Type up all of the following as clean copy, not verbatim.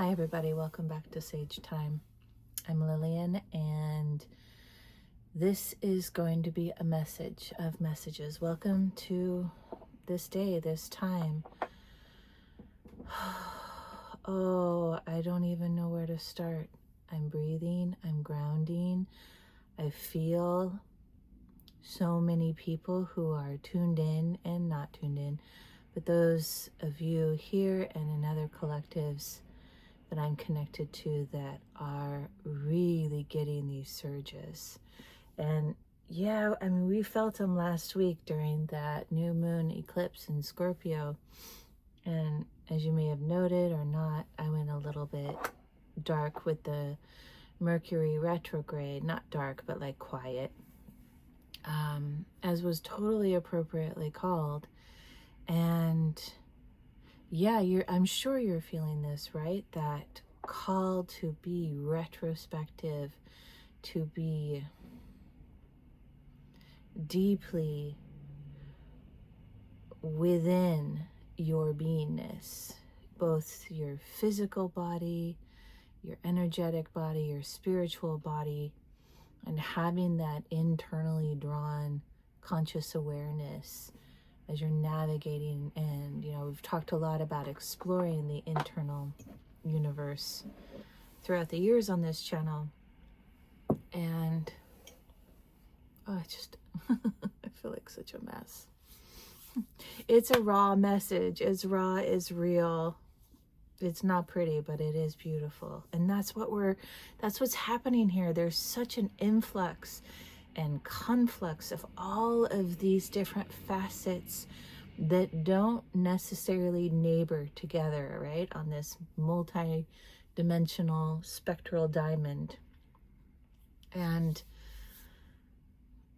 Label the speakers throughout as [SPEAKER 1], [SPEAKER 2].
[SPEAKER 1] Hi everybody, welcome back to Sage Thyme. I'm Lillian and this is going to be a message of messages. Welcome to this day, this time. Oh, I don't even know where to start. I'm breathing, I'm grounding. I feel so many people who are tuned in and not tuned in, but those of you here and in other collectives that I'm connected to that are really getting these surges. And yeah, I mean, we felt them last week during that new moon eclipse in Scorpio. And as you may have noted or not, I went a little bit dark with the Mercury retrograde. Not dark, but like quiet, as was totally appropriately called. And yeah, I'm sure you're feeling this, right? That call to be retrospective, to be deeply within your beingness, both your physical body, your energetic body, your spiritual body, and having that internally drawn conscious awareness as you're navigating. And we've talked a lot about exploring the internal universe throughout the years on this channel, and I feel like such a mess. It's a raw message. It's raw, it's real. It's not pretty, but it is beautiful. And that's what's happening here. There's such an influx and conflux of all of these different facets that don't necessarily neighbor together, right? On this multi-dimensional spectral diamond. And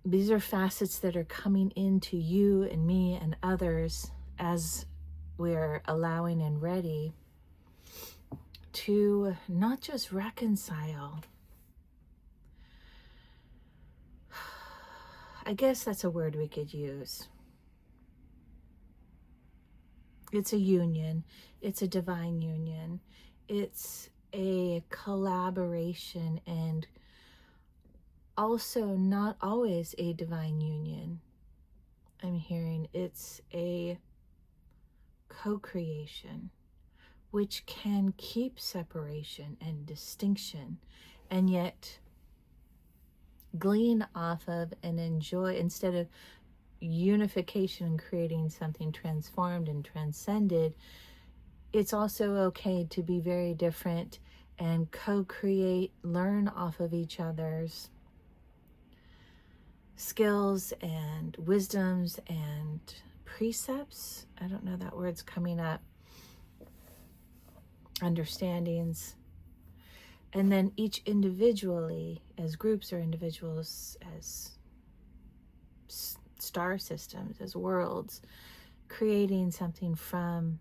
[SPEAKER 1] these are facets that are coming into you and me and others as we're allowing and ready to not just reconcile. I guess that's a word we could use. It's a union. It's a divine union. It's a collaboration, and also not always a divine union. I'm hearing it's a co-creation, which can keep separation and distinction, and yet glean off of and enjoy, instead of unification and creating something transformed and transcended. It's also okay to be very different and co-create, learn off of each other's skills and wisdoms and precepts. I don't know, that word's coming up. Understandings. And then each individually, as groups or individuals, as star systems, as worlds, creating something from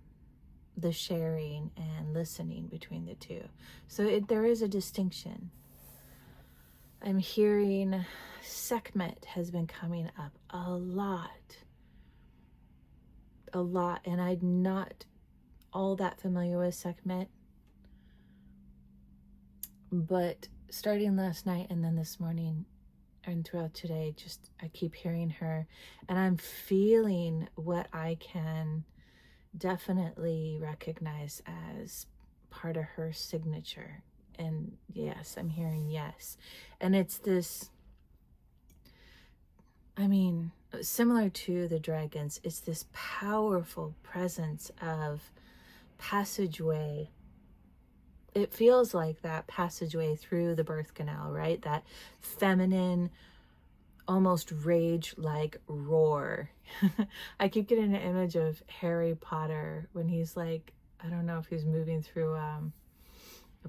[SPEAKER 1] the sharing and listening between the two. So there is a distinction. I'm hearing Sekhmet has been coming up a lot, and I'm not all that familiar with Sekhmet, but starting last night and then this morning and throughout today, I keep hearing her, and I'm feeling what I can definitely recognize as part of her signature. And yes, I'm hearing yes. And it's this, similar to the Draegons, it's this powerful presence of passageway. It feels like that passageway through the birth canal, right? That feminine, almost rage-like roar. I keep getting an image of Harry Potter when he's like, I don't know if he's moving through a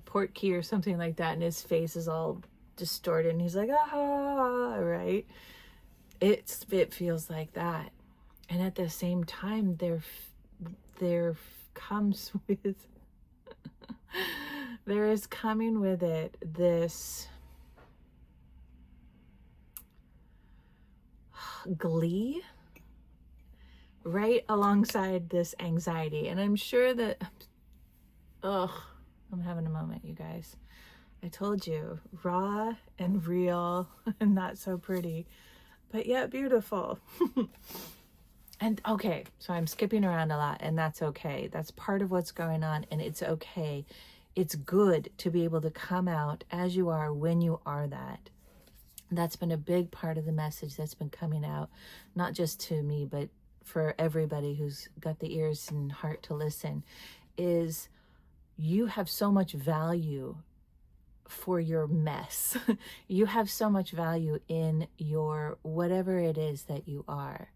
[SPEAKER 1] port key or something like that, and his face is all distorted, and he's like, ah, right? It feels like that. And at the same time, there comes with there is coming with it this glee right alongside this anxiety. And I'm sure that I'm having a moment, you guys. I told you, raw and real and not so pretty, but yet beautiful. And okay, so I'm skipping around a lot, and that's okay. That's part of what's going on, and it's okay. It's good to be able to come out as you are when you are that. That's been a big part of the message that's been coming out, not just to me, but for everybody who's got the ears and heart to listen, is you have so much value for your mess. You have so much value in your whatever it is that you are.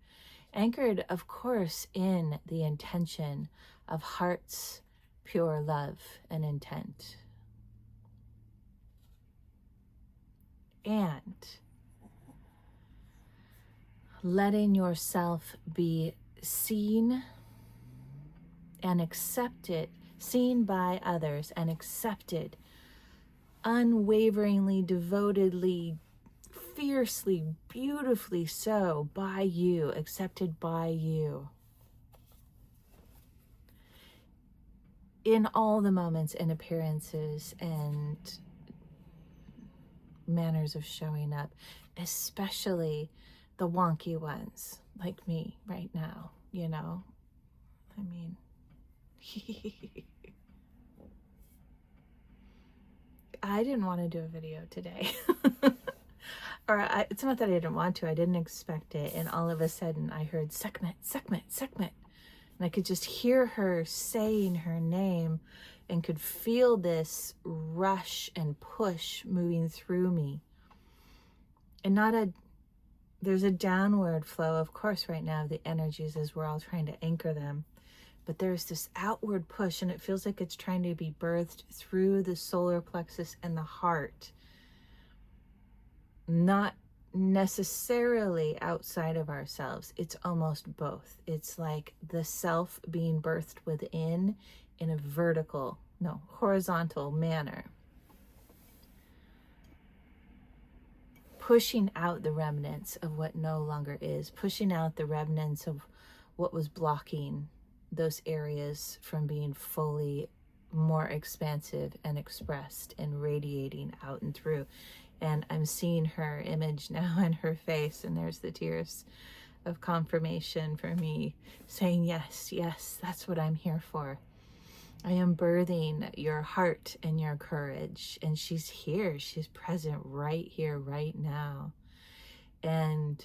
[SPEAKER 1] Anchored, of course, in the intention of heart's pure love and intent. And letting yourself be seen and accepted, seen by others and accepted unwaveringly, devotedly, fiercely, beautifully so by you, accepted by you. In all the moments and appearances and manners of showing up, especially the wonky ones like me right now, you know? I mean, I didn't want to do a video today. It's not that I didn't want to, I didn't expect it. And all of a sudden I heard Sekhmet, Sekhmet, Sekhmet. And I could just hear her saying her name and could feel this rush and push moving through me. And there's a downward flow, of course, right now of the energies as we're all trying to anchor them. But there's this outward push, and it feels like it's trying to be birthed through the solar plexus and the heart. Not necessarily outside of ourselves. It's almost both. It's like the self being birthed within in a horizontal manner. Pushing out the remnants of what no longer is. Pushing out the remnants of what was blocking those areas from being fully more expansive and expressed and radiating out and through. And I'm seeing her image now in her face, and there's the tears of confirmation for me, saying, yes, yes, that's what I'm here for. I am birthing your heart and your courage, and she's here. She's present right here, right now. And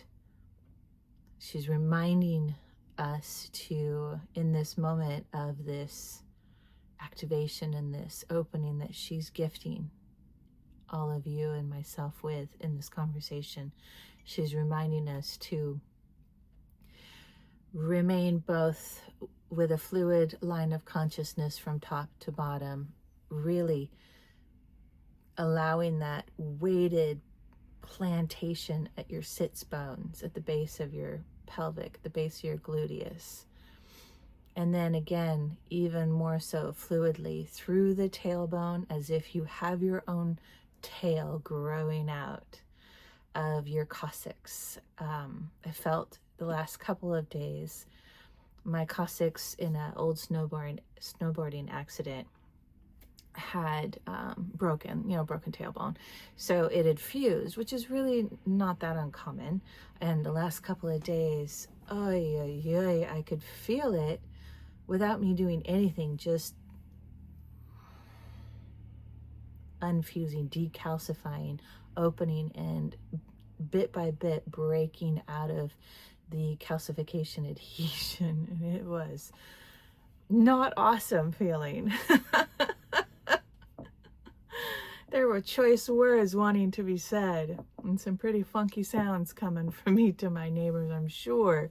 [SPEAKER 1] she's reminding us to, in this moment of this activation and this opening that she's gifting all of you and myself with in this conversation, she's reminding us to remain both with a fluid line of consciousness from top to bottom, really allowing that weighted plantation at your sits bones, at the base of your pelvic, the base of your gluteus. And then again, even more so fluidly through the tailbone, as if you have your own tail growing out of your coccyx. I felt the last couple of days my coccyx in an old snowboarding accident had broken tailbone, so it had fused, which is really not that uncommon. And the last couple of days, I could feel it without me doing anything, just unfusing, decalcifying, opening, and bit by bit breaking out of the calcification adhesion. And it was not awesome feeling. There were choice words wanting to be said, and some pretty funky sounds coming from me to my neighbors, I'm sure.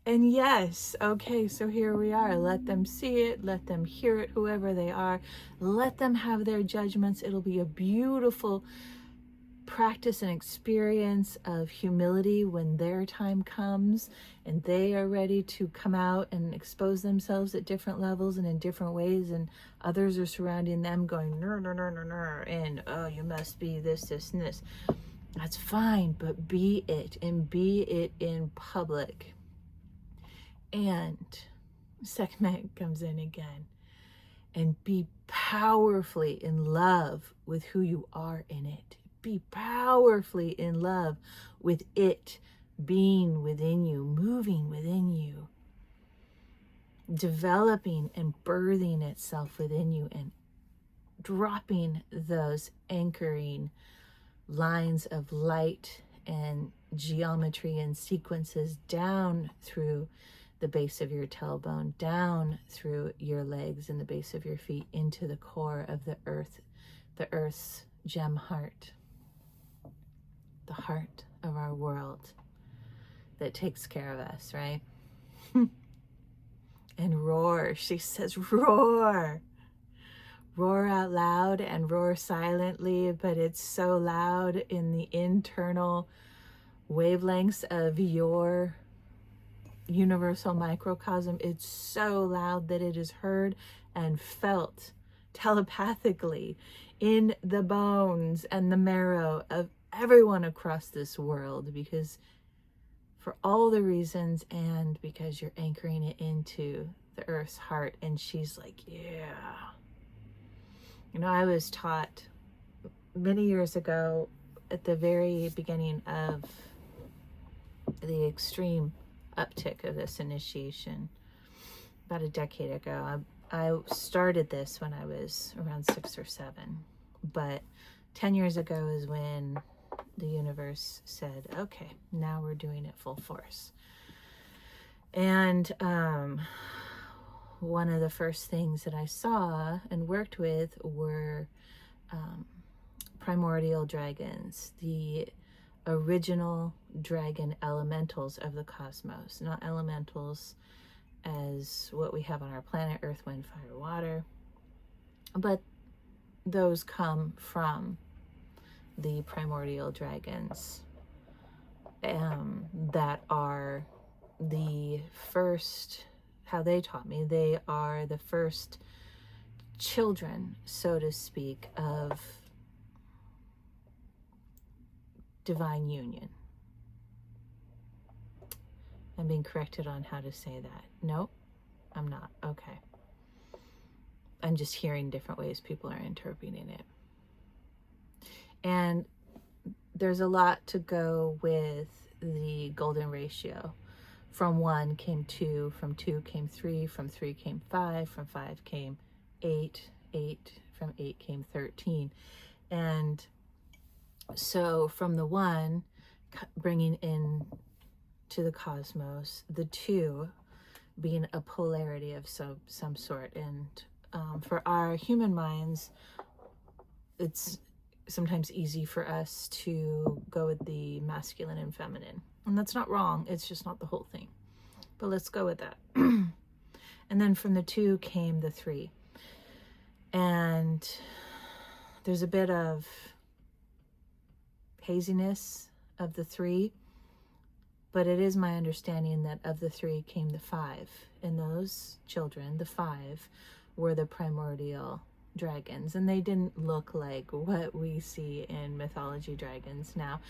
[SPEAKER 1] And yes, okay, so here we are. Let them see it, let them hear it, whoever they are. Let them have their judgments. It'll be a beautiful practice and experience of humility when their time comes and they are ready to come out and expose themselves at different levels and in different ways, and others are surrounding them going, and oh, you must be this, this, and this. That's fine, but be it, and be it in public. And Sekhmet comes in again. and be powerfully in love with who you are in it. Be powerfully in love with it being within you, moving within you, developing and birthing itself within you, and dropping those anchoring lines of light and geometry and sequences down through the base of your tailbone, down through your legs and the base of your feet, into the core of the earth's gem heart, the heart of our world that takes care of us, right? And roar, she says, roar. Roar out loud and roar silently, but it's so loud in the internal wavelengths of your universal microcosm. It's so loud that it is heard and felt telepathically in the bones and the marrow of everyone across this world, because for all the reasons, and because you're anchoring it into the earth's heart. And she's like, yeah. You know, I was taught many years ago, at the very beginning of the extreme uptick of this initiation, about a decade ago. I started this when I was around 6 or 7, but 10 years ago is when the universe said, okay, now we're doing it full force. And one of the first things that I saw and worked with were primordial dragons, the original dragon elementals of the cosmos, not elementals as what we have on our planet, earth, wind, fire, water, but those come from the primordial dragons that are the first, how they taught me, they are the first children, so to speak, of divine union. I'm being corrected on how to say that. Nope, I'm not. Okay. I'm just hearing different ways people are interpreting it. And there's a lot to go with the golden ratio. From 1 came 2, from 2 came 3, from 3 came 5, from 5 came 8, from 8 came 13. And so from the 1, bringing in to the cosmos, the 2 being a polarity of some sort. And for our human minds, it's sometimes easy for us to go with the masculine and feminine. And that's not wrong, it's just not the whole thing. But let's go with that. And then from the 2 came the 3. And there's a bit of haziness of the 3, but it is my understanding that of the 3 came the 5. And those children, the 5, were the primordial dragons, and they didn't look like what we see in mythology dragons now.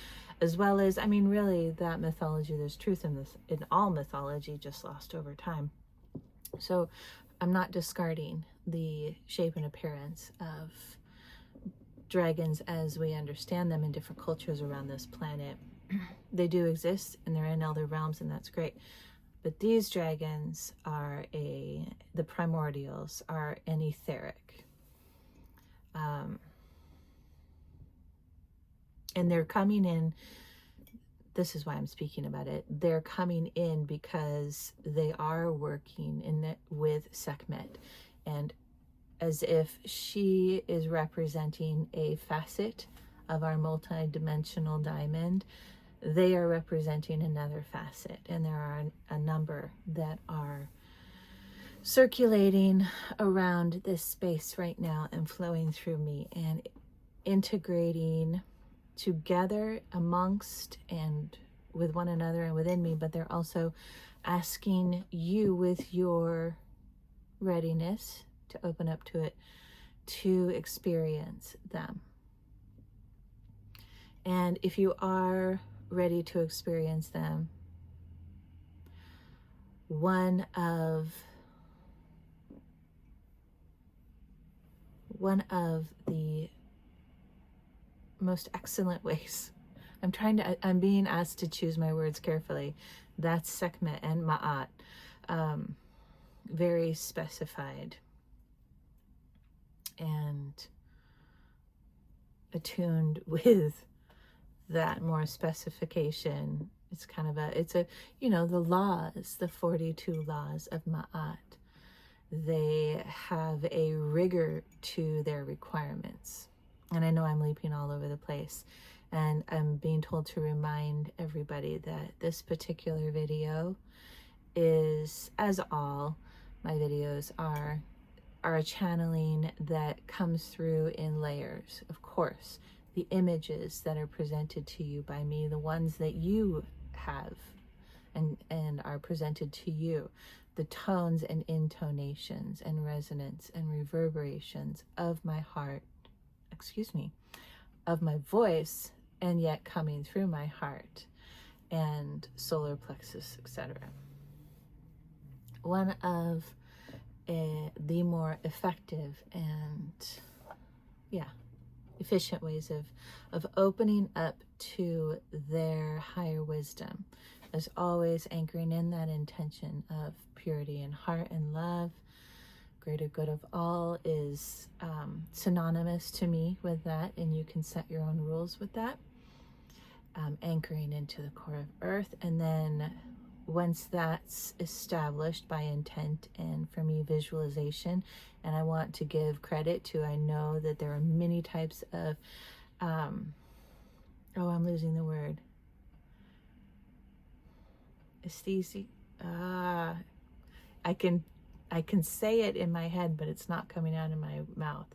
[SPEAKER 1] As well as, I mean, really, that mythology, there's truth in this, in all mythology, just lost over time. So I'm not discarding the shape and appearance of dragons as we understand them in different cultures around this planet. They do exist and they're in other realms, and that's great. But these dragons are the primordials are an etheric. And they're coming in, this is why I'm speaking about it, they're coming in because they are working with Sekhmet, and as if she is representing a facet of our multi-dimensional diamond, they are representing another facet. And there are a number that are circulating around this space right now and flowing through me and integrating together amongst and with one another and within me, but they're also asking you, with your readiness to open up to it, to experience them. And if you are ready to experience them, one of one of the most excellent ways, I'm being asked to choose my words carefully. That's Sekhmet and Ma'at. Very specified and attuned with that more specification. It's kind of the laws, the 42 laws of Ma'at. They have a rigor to their requirements. And I know I'm leaping all over the place, and I'm being told to remind everybody that this particular video is, as all my videos are a channeling that comes through in layers. Of course, the images that are presented to you by me, the ones that you have and are presented to you, the tones and intonations and resonance and reverberations of my heart, of my voice, and yet coming through my heart and solar plexus, etc. One of the more effective and efficient ways of opening up to their higher wisdom is always anchoring in that intention of purity and heart and love. Greater good of all is synonymous to me with that, and you can set your own rules with that. Anchoring into the core of earth, and then once that's established by intent and for me visualization, and I want to give credit to, I know that there are many types of I'm losing the word, aesthesia. I can say it in my head, but it's not coming out of my mouth.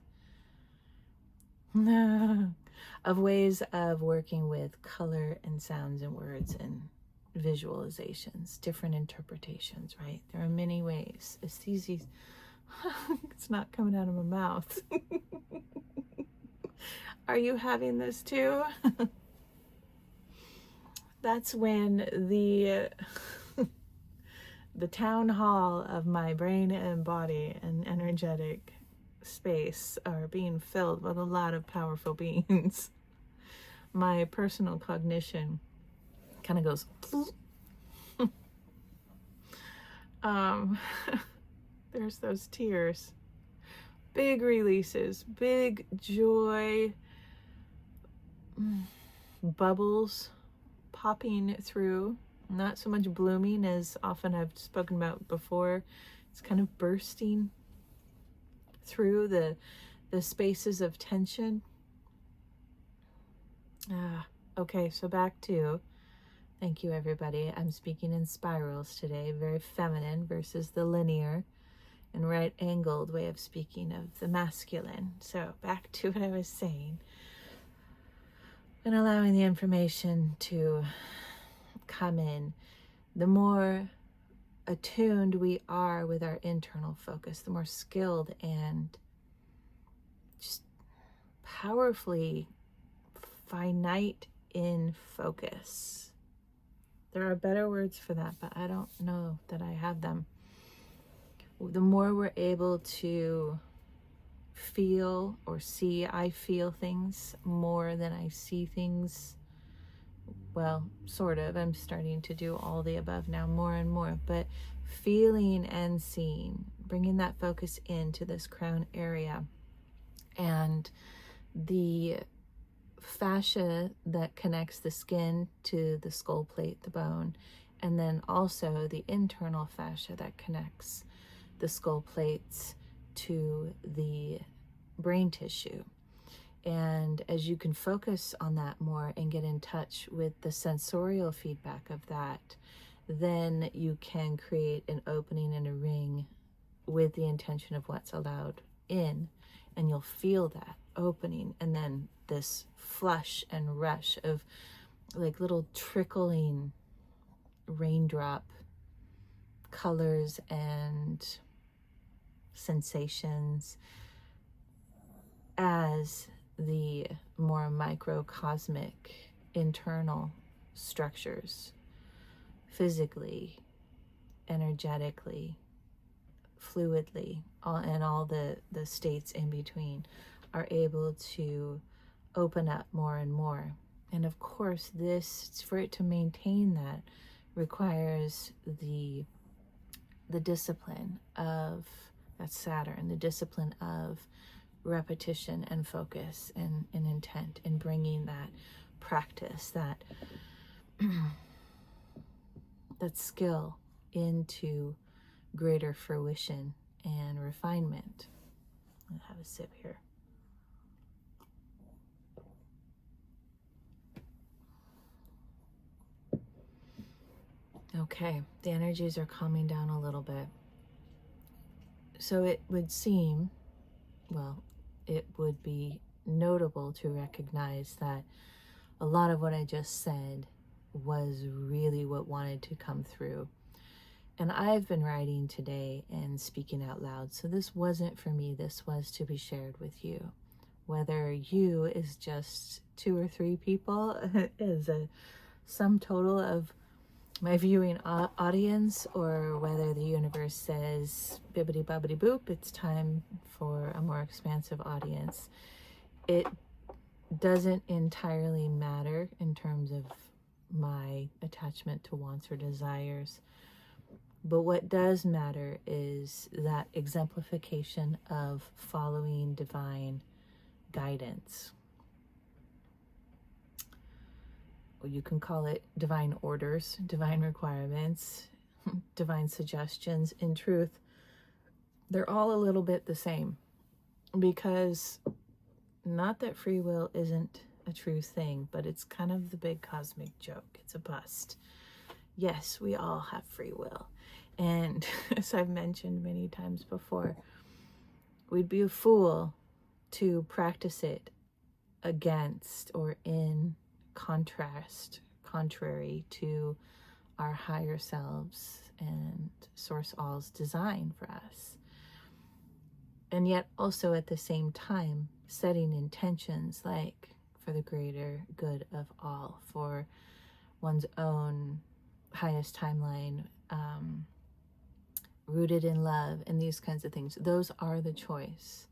[SPEAKER 1] Of ways of working with color and sounds and words and visualizations, different interpretations, right? There are many ways. Aesthesia, it's not coming out of my mouth. Are you having this too? That's when the town hall of my brain and body and energetic space are being filled with a lot of powerful beings. My personal cognition kind of goes there's those tears, big releases, big joy, bubbles popping through, not so much blooming as often I've spoken about before. It's kind of bursting through the spaces of tension. Okay, so back to, thank you everybody, I'm speaking in spirals today, very feminine versus the linear and right angled way of speaking of the masculine. So back to what I was saying, and allowing the information to come in. The more attuned we are with our internal focus, the more skilled and just powerfully finite in focus. There are better words for that, but I don't know that I have them. The more we're able to feel or see, I feel things more than I see things. Well, sort of. I'm starting to do all the above now, more and more, but feeling and seeing, bringing that focus into this crown area, and the fascia that connects the skin to the skull plate, the bone, and then also the internal fascia that connects the skull plates to the brain tissue. And as you can focus on that more and get in touch with the sensorial feedback of that, then you can create an opening and a ring with the intention of what's allowed in, and you'll feel that opening, and then this flush and rush of like little trickling raindrop colors and sensations as the more microcosmic internal structures, physically, energetically, fluidly, and all the states in between are able to open up more and more. And of course, this, for it to maintain that, requires the discipline of, that's Saturn, the discipline of repetition and focus and intent, and bringing that practice, that that skill into greater fruition and refinement. I'll have a sip here. Okay, the energies are calming down a little bit. So it would seem, well, it would be notable to recognize that a lot of what I just said was really what wanted to come through. And I've been writing today and speaking out loud, so this wasn't for me, this was to be shared with you. Whether you is just 2 or 3 people is a sum total of my viewing audience, or whether the universe says bibbity bobbity boop, it's time for a more expansive audience. It doesn't entirely matter in terms of my attachment to wants or desires, but what does matter is that exemplification of following divine guidance. You can call it divine orders, divine requirements, divine suggestions. In truth, they're all a little bit the same, because not that free will isn't a true thing, but it's kind of the big cosmic joke. It's a bust. Yes, we all have free will. And as I've mentioned many times before, we'd be a fool to practice it against or in contrary to our higher selves and source all's design for us. And yet also at the same time setting intentions like for the greater good of all, for one's own highest timeline, rooted in love, and these kinds of things. Those are the choice.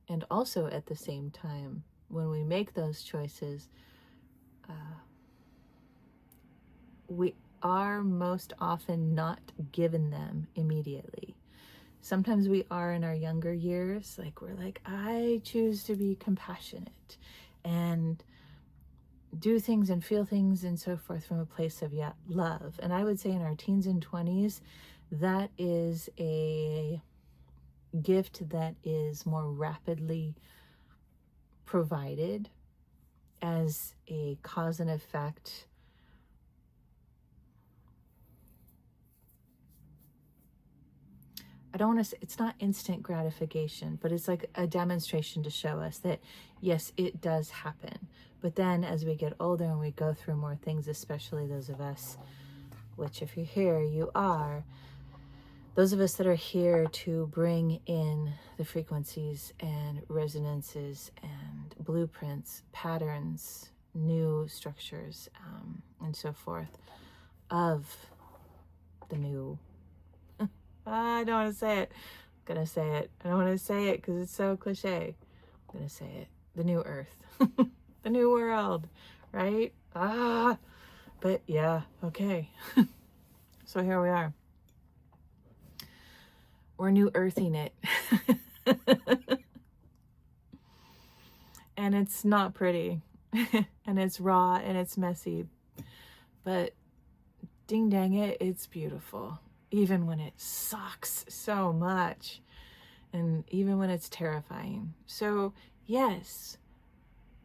[SPEAKER 1] And also at the same time, when we make those choices, we are most often not given them immediately. Sometimes we are in our younger years, like we're like, I choose to be compassionate and do things and feel things and so forth from a place of love. And I would say in our teens and 20s, that is a gift that is more rapidly provided as a cause and effect. I don't want to say, it's not instant gratification, but it's like a demonstration to show us that, yes, it does happen. But then as we get older and we go through more things, especially those of us, which if you're here, you are, those of us that are here to bring in the frequencies and resonances and blueprints, patterns, new structures, and so forth of the new, I don't want to say it. I'm going to say it. I don't want to say it because it's so cliche. I'm going to say it. The new earth. The new world. Right? But yeah, okay. So here we are. We're new earthing it. And it's not pretty. And it's raw and it's messy. But ding dang it, it's beautiful. Even when it sucks so much, and even when it's terrifying. So yes,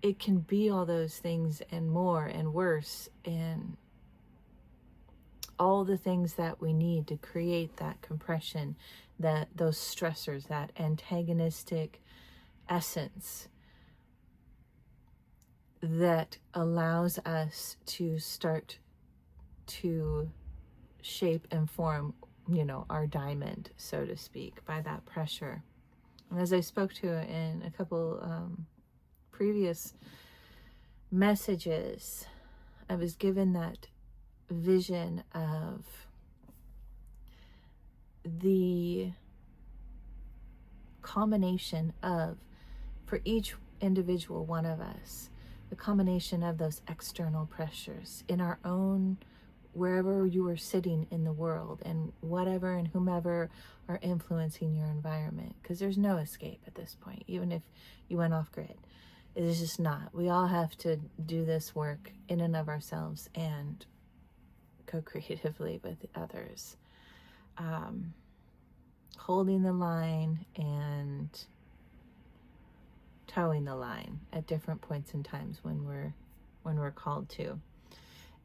[SPEAKER 1] it can be all those things and more and worse, and all the things that we need to create that compression, that those stressors, that antagonistic essence that allows us to start to shape and form, our diamond, so to speak, by that pressure. And as I spoke to in a couple previous messages, I was given that vision of the combination of, for each individual one of us, the combination of those external pressures in our own, wherever you are sitting in the world, and whatever and whomever are influencing your environment, because there's no escape at this point, even if you went off grid. It is just not. We all have to do this work in and of ourselves and co-creatively with others. Holding the line and towing the line at different points in times when we're called to.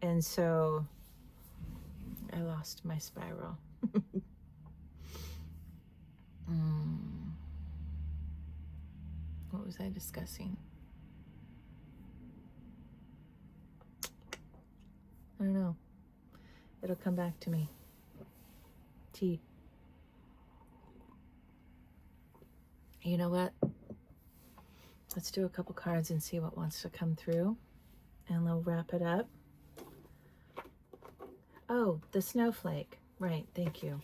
[SPEAKER 1] And so I lost my spiral. What was I discussing? I don't know. It'll come back to me. Tea. You know what? Let's do a couple cards and see what wants to come through. And we'll wrap it up. Oh, the snowflake. Right, thank you.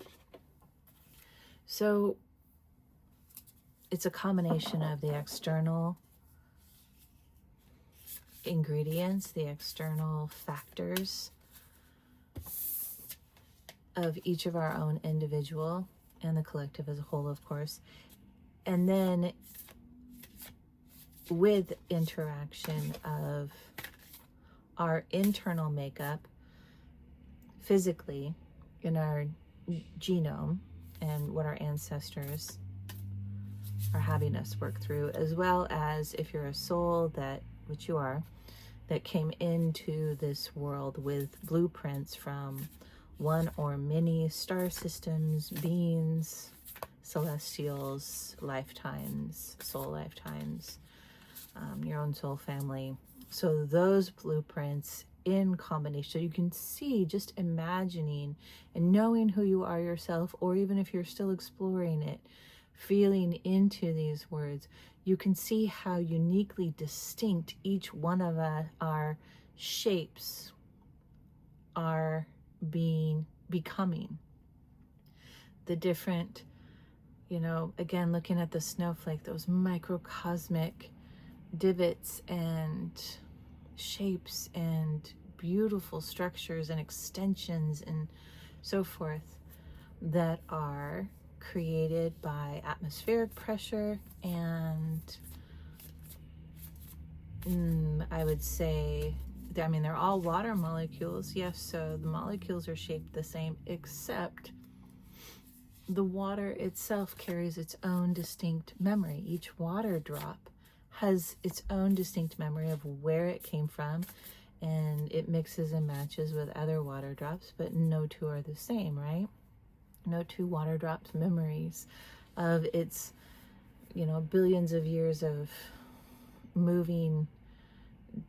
[SPEAKER 1] So it's a combination of the external ingredients, the external factors of each of our own individual and the collective as a whole, of course. And then with interaction of our internal makeup physically in our genome and what our ancestors are having us work through, as well as if you're a soul, that, which you are, that came into this world with blueprints from one or many star systems, beings, celestials, lifetimes, soul lifetimes, your own soul family. So those blueprints in combination, so you can see, just imagining and knowing who you are yourself, or even if you're still exploring it, feeling into these words, you can see how uniquely distinct each one of our shapes are becoming. The different, again, looking at the snowflake, those microcosmic divots and shapes and beautiful structures and extensions and so forth that are created by atmospheric pressure and I would say, they're all water molecules, yes, so the molecules are shaped the same, except the water itself carries its own distinct memory. Each water drop has its own distinct memory of where it came from, and it mixes and matches with other water drops, but no two are the same, right? No two water drops memories of its, billions of years of moving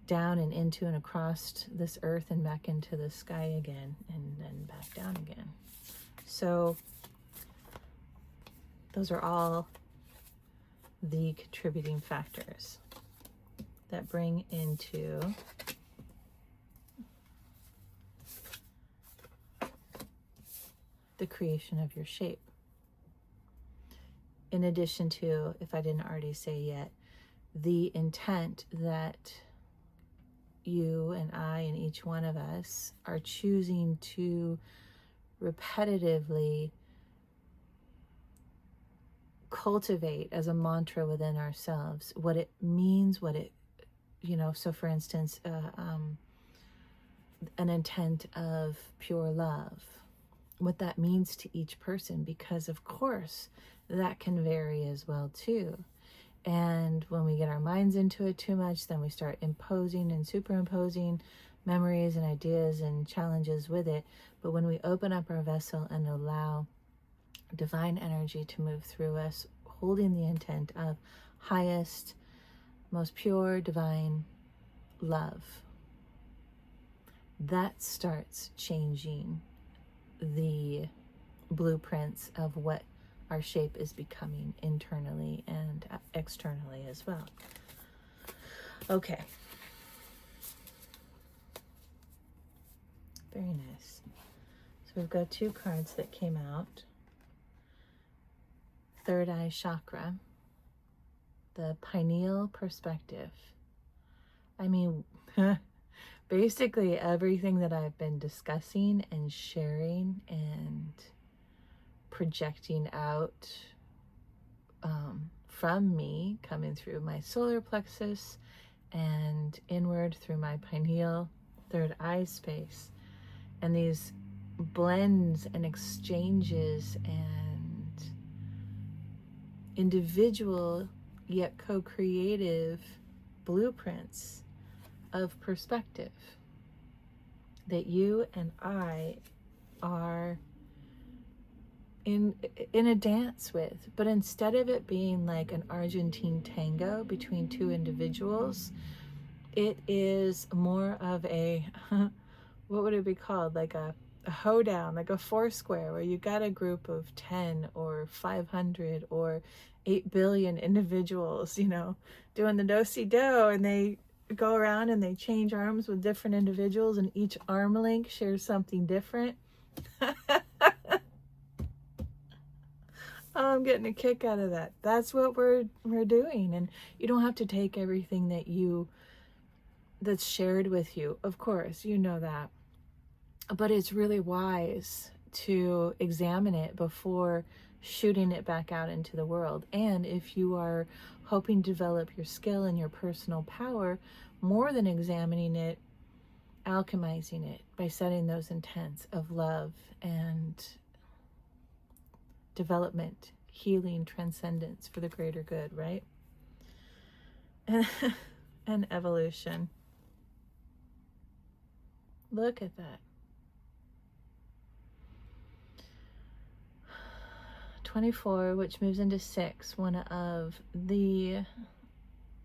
[SPEAKER 1] down and into and across this earth and back into the sky again, and then back down again. So those are all the contributing factors that bring into the creation of your shape. In addition to, if I didn't already say yet, the intent that you and I and each one of us are choosing to repetitively cultivate as a mantra within ourselves, what it means, what it, so for instance, an intent of pure love, what that means to each person, because of course that can vary as well too. And when we get our minds into it too much, then we start imposing and superimposing memories and ideas and challenges with it. But when we open up our vessel and allow divine energy to move through us, holding the intent of highest, most pure, divine love, that starts changing the blueprints of what our shape is becoming internally and externally as well. Okay. Very nice. So we've got two cards that came out. third eye chakra, the pineal perspective. I mean, basically everything that I've been discussing and sharing and projecting out from me, coming through my solar plexus and inward through my pineal third eye space, and these blends and exchanges and individual yet co-creative blueprints of perspective that you and I are in a dance with. But instead of it being like an Argentine tango between two individuals, it is more of a what would it be called, like a hoedown, like a foursquare, where you got a group of 10 or 500 or 8 billion individuals, you know, doing the do-si-do, and they go around and they change arms with different individuals, and each arm link shares something different. Oh, I'm getting a kick out of that. That's what we're doing. And you don't have to take everything that's shared with you. Of course, you know that. But it's really wise to examine it before shooting it back out into the world. And if you are hoping to develop your skill and your personal power, more than examining it, alchemizing it by setting those intents of love and development, healing, transcendence for the greater good, right? And evolution. Look at that. 24, which moves into 6, one of the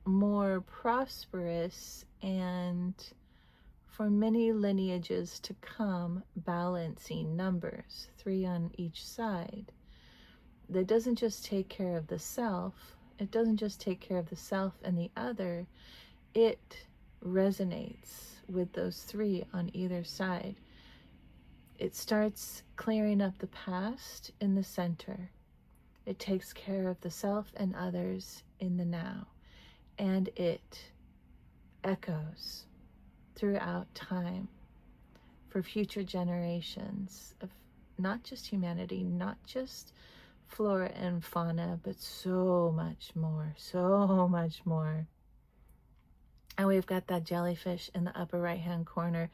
[SPEAKER 1] more prosperous and, for many lineages to come, balancing numbers, 3 on each side. That doesn't just take care of the self, it doesn't just take care of the self and the other, it resonates with those 3 on either side. It starts clearing up the past in the center. It takes care of the self and others in the now. And it echoes throughout time for future generations of not just humanity, not just flora and fauna, but so much more, so much more. And we've got that jellyfish in the upper right-hand corner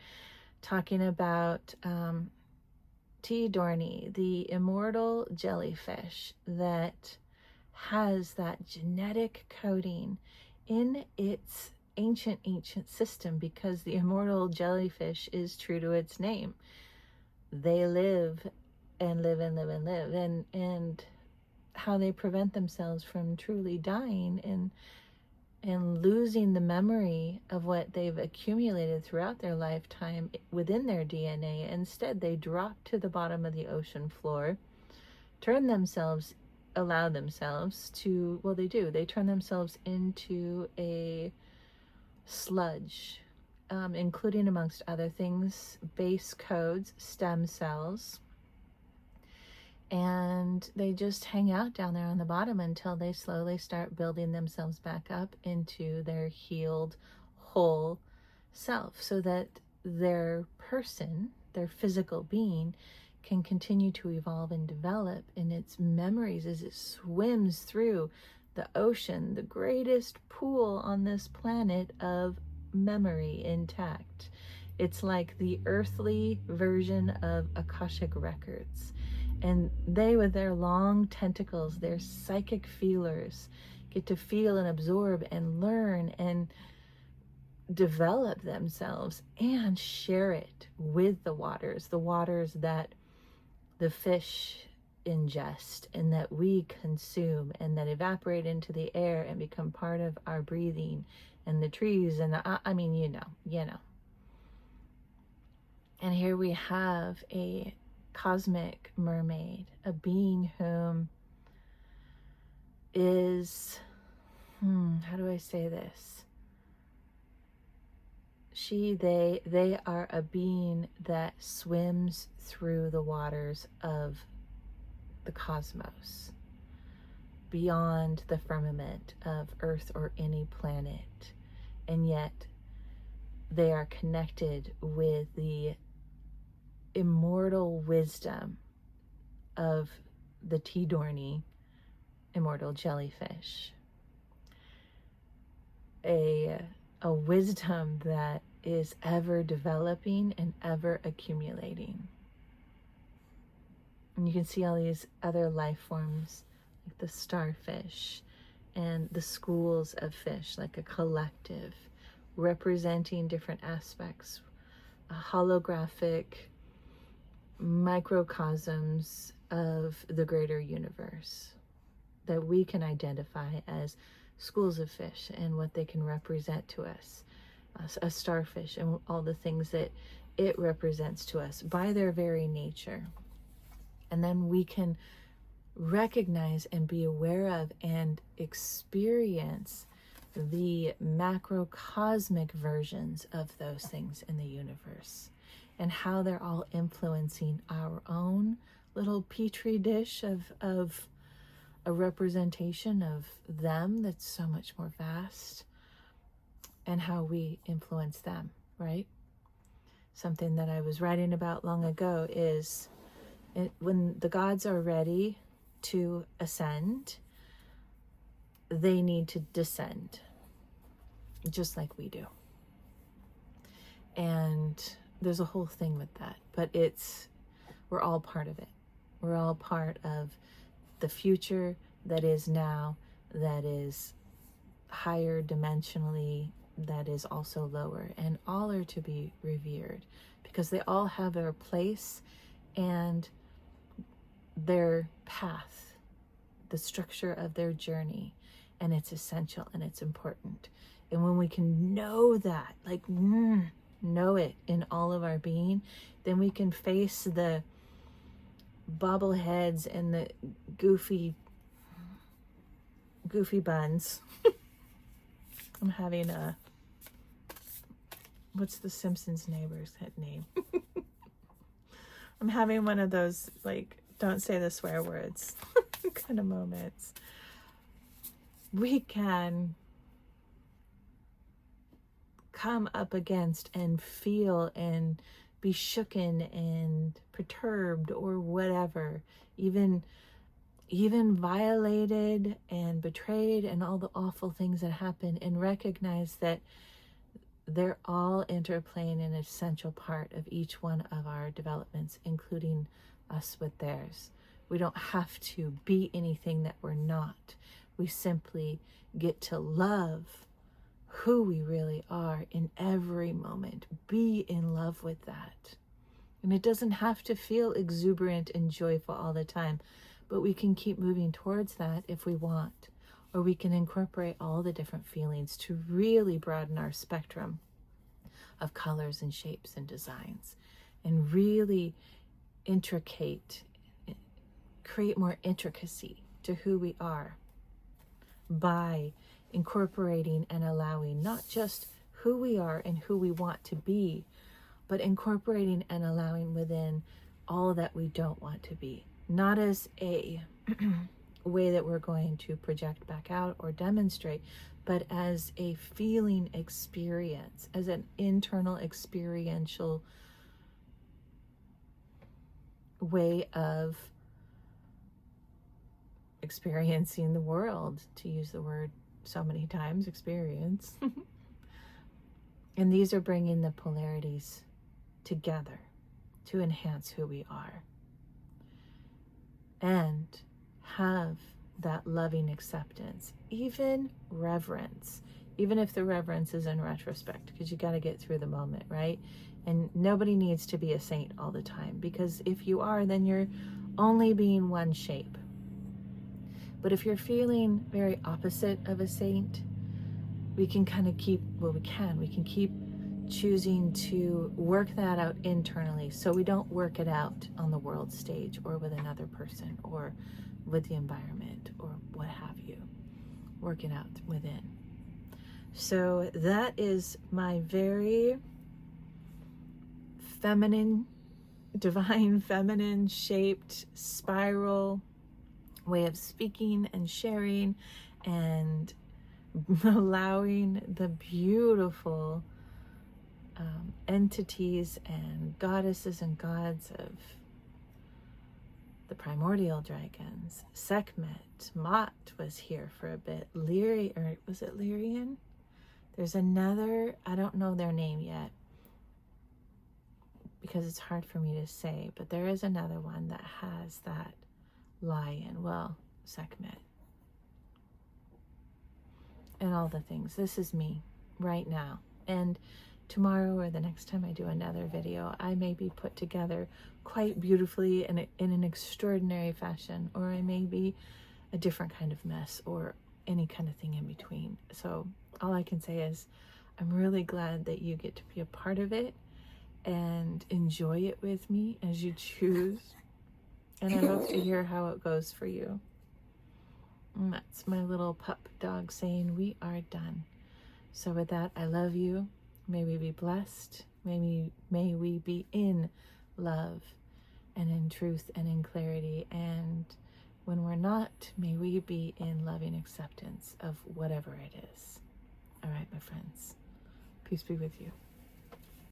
[SPEAKER 1] talking about Dorney, the immortal jellyfish that has that genetic coding in its ancient system, because the immortal jellyfish is true to its name. They live and live and live and live, and how they prevent themselves from truly dying and losing the memory of what they've accumulated throughout their lifetime within their DNA. Instead, they drop to the bottom of the ocean floor, allow themselves to, well, they turn themselves into a sludge, including, amongst other things, base codes, stem cells, and they just hang out down there on the bottom until they slowly start building themselves back up into their healed, whole self, so that their person, their physical being, can continue to evolve and develop in its memories as it swims through the ocean, the greatest pool on this planet of memory intact. It's like the earthly version of Akashic records. And they, with their long tentacles, their psychic feelers, get to feel and absorb and learn and develop themselves and share it with the waters that the fish ingest and that we consume and that evaporate into the air and become part of our breathing, and the trees and you know. And here we have a cosmic mermaid, a being whom is, how do I say this? They are a being that swims through the waters of the cosmos. beyond the firmament of Earth or any planet, and yet they are connected with the immortal wisdom of the Tidorni immortal jellyfish. A wisdom that is ever developing and ever accumulating. And you can see all these other life forms, like the starfish and the schools of fish, like a collective, representing different aspects, holographic microcosms of the greater universe that we can identify as schools of fish and what they can represent to us, a starfish and all the things that it represents to us by their very nature. And then we can recognize and be aware of and experience the macrocosmic versions of those things in the universe and how they're all influencing our own little petri dish of a representation of them that's so much more vast, and how we influence them, right? Something that I was writing about long ago is when the gods are ready to ascend, they need to descend, just like we do. And there's a whole thing with that, but we're all part of it. We're all part of the future that is now, that is higher dimensionally, that is also lower, and all are to be revered because they all have their place and their path, the structure of their journey, and it's essential and it's important. And when we can know that, like know it in all of our being, then we can face the bobbleheads and the goofy buns. I'm having what's the Simpsons neighbor's name? I'm having one of those, like, don't say the swear words kind of moments. We can come up against and feel and be shooken and perturbed or whatever, even violated and betrayed and all the awful things that happen, and recognize that they're all interplaying an essential part of each one of our developments, including us with theirs. We don't have to be anything that we're not. We simply get to love who we really are in every moment. Be in love with that. And it doesn't have to feel exuberant and joyful all the time, but we can keep moving towards that if we want. Or we can incorporate all the different feelings to really broaden our spectrum of colors and shapes and designs, and really create more intricacy to who we are by incorporating and allowing not just who we are and who we want to be, but incorporating and allowing within all that we don't want to be, not as a way that we're going to project back out or demonstrate, but as a feeling experience, as an internal experiential way of experiencing the world, to use the word so many times, experience. And these are bringing the polarities together to enhance who we are and have that loving acceptance, even reverence, even if the reverence is in retrospect, because you got to get through the moment, right? And nobody needs to be a saint all the time, because if you are, then you're only being one shape. But if you're feeling very opposite of a saint, we can kind of keep choosing to work that out internally, so we don't work it out on the world stage or with another person or with the environment or what have you. Work it out within. So that is my very feminine, divine feminine shaped spiral way of speaking and sharing and allowing the beautiful entities and goddesses and gods of the primordial dragons. Sekhmet, Mott was here for a bit. Or was it Lyrian? There's another, I don't know their name yet because it's hard for me to say, but there is another one that has that lion. Well, Sekhmet. And all the things. This is me right now. And tomorrow or the next time I do another video, I may be put together quite beautifully in an extraordinary fashion, or I may be a different kind of mess, or any kind of thing in between. So all I can say is I'm really glad that you get to be a part of it and enjoy it with me as you choose. And I hope to hear how it goes for you. And that's my little pup dog saying we are done. So with that, I love you. May we be blessed. May we be in love and in truth and in clarity. And when we're not, may we be in loving acceptance of whatever it is. All right, my friends. Peace be with you.